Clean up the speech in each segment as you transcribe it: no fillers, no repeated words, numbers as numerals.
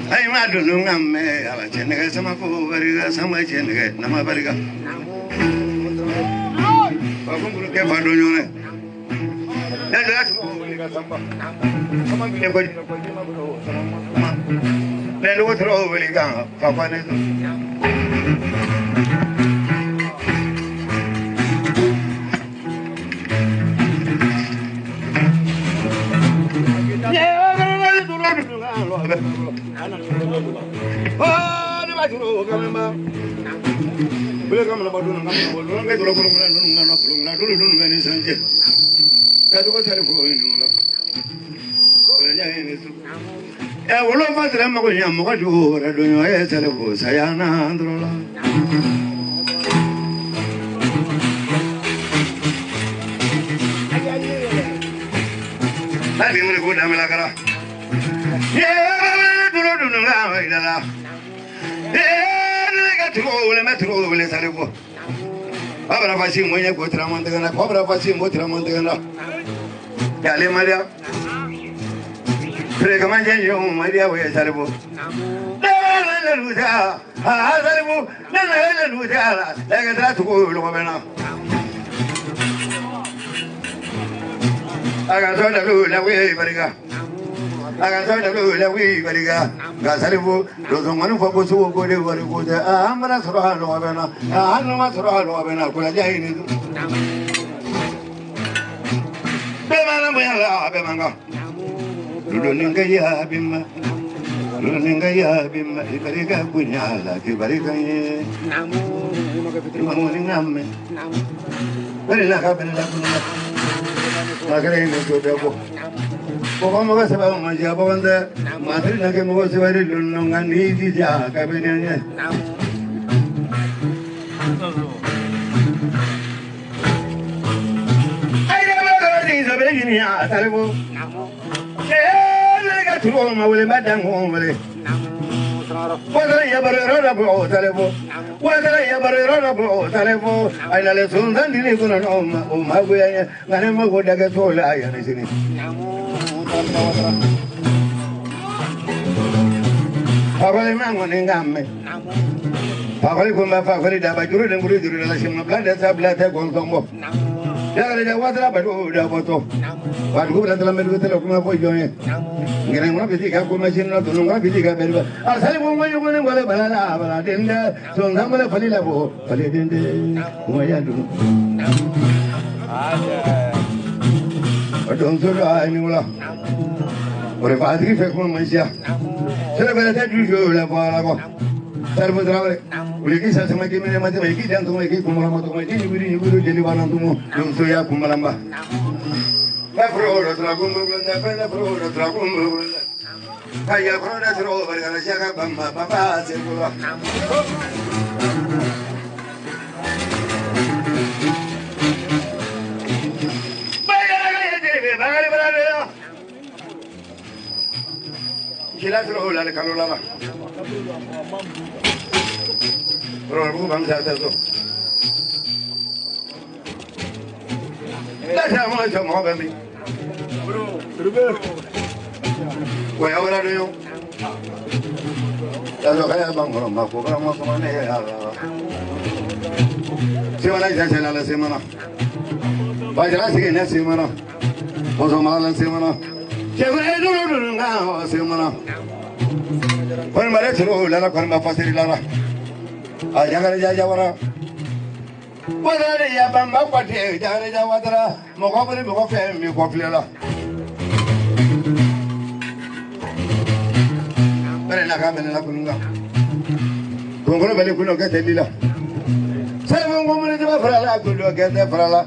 Ay ma dunu ngamme ala chenega sama ko bariga sama chenega nama bariga bagum bulu ke fado nyone ya jelas ko bariga samba sama bile ko le lo tro bariga fa fa ne Abra faci mwenye kutra mandegana, abra faci motra mandegana. Yale Maria. Prega manje yo Maria we salebo. La luta, ah salebo, la luta, la que trato lo bena. Aga sola la we bariga. Aga sola la we bariga. Ga salebo, lo zonganu fa bosu ko de bari ko de amra sura lo bena. Anu ma sura lo bena ko la jaini. Be mana mo ya be manga. Lulu ninga ya bimma. Lulu ninga ya bimma ibariga kunyala ibariga ye. Namu ningamme. Bari la ka bari la kunna. Magare ne to debo. Ko mo ga seba ma ja bawanda. Matri na ke mo se bari lulu ngani di ja ka be ne. Ai da ma ga ni so be ni ya salebo. Troma wale madang wale. Wadara ya barera bo talebo. Wadara ya barera bo talebo. Ay la le sundan dini kuna no ma guya ngane ma go daga tola ya ni sini. Pagale mango ngamme. Pagale ko ma pagale da ba juru den guru juru la shimma blada sa blada gon tombo. Daga da wadara ba do da boto. Wadu ko blada la medu tele ko ma ko joye. Ngene mo biti ka ko machine no tunu ka biti ka berba arsale mo mo ngone ngole balala bala dende so ngamale falila bo fali dende mo ya du adon so ai ni wala ore fadri fe ko mansia sele bele ta du jo la bala ko sarbo drawre uli ki sa sama ki me mate mai ki dan to mai ki ko mala mo to mai ni buri jeli wana tumo don so ya ko malamba la frora tragumbo blanda pena frora tragumbo kaya frora trova la shaka bamba baba circola bagale bagale kila trola le kalola ba frora bu bam sa to la chama chama bami Voy a hablar yo. Ya lo que vamos a cobrar más o menos. Si van a ir a la semana. Vaya a seguir la semana. Vamos a tomar la semana. Que bueno, no semana. Con marecho la con más fácil la. Allá ya ahora. Wadara ya bamba kwate jare ja wadara mo ko bari mo ko fe mi ko flela bare na ka bene la kunga kongono bale kuno ke telila sare mo mo ne ba frala ko do ke te frala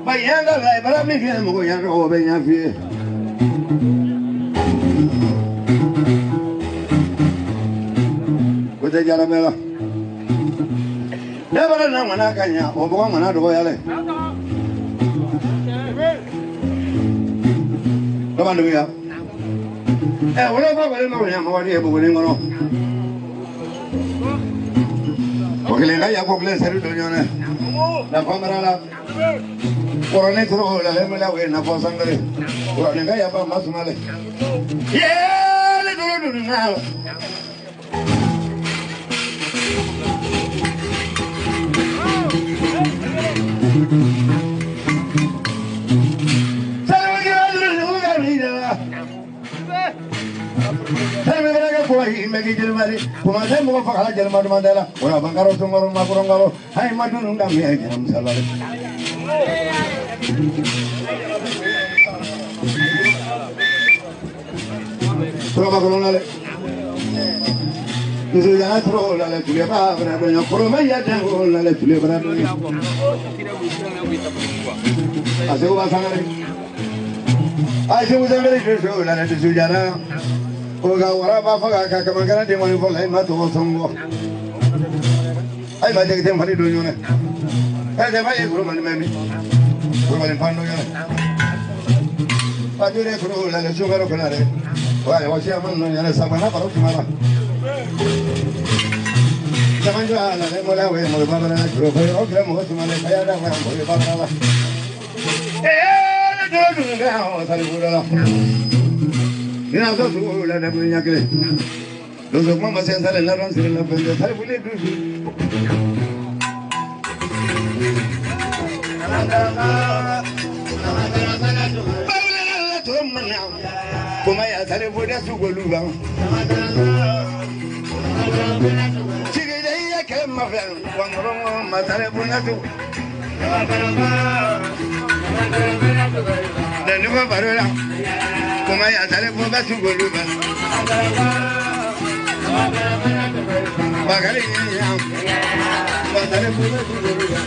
ba yanga la bara mi ke mo ko yanga o be nya fi With the Jaramella. Never know when I can, or one out of Yale. Come on, we are. Whatever, I'm already able to go. Okay, I have a place to do. The Pomerana. For a little, let me away in a for Sunday. For a guy about Masumale. Yeah, little now. Tell me what I got for him, make it marry. For my time, for a German Mandela, or a Bangaro tomorrow, Makurangaro, I might do not be a salary. Provacolonale. This is a troll, I let you live out, and I bring a Coromaya down, I let you live out. I say, what's happening? I say, was a very good show, and I let you down. Oga waraba faga kakamangana de moni fola ma to songo ai ma de tem fari do yone ai de mai ko mani memi ko mani pando yone pa jure ko la le sugaro ko nare wa wa sia man no yane samana paro tumara jamanjo ala le mola we mo ba bana ko ko o mo tumale kaya da wa mo ba bana do do ga o sali bura Ina so su la na bunya kile. Lo so mama se sale la ran se la pende sale bule du. Kuma ya sale bude su golu ba. Chige dai ya ke ma fa wangro ma sale buna tu. Da ni ba barora. Kuma ya sale bude su golu ba. Bagari ya. Ba sale bude su golu ba.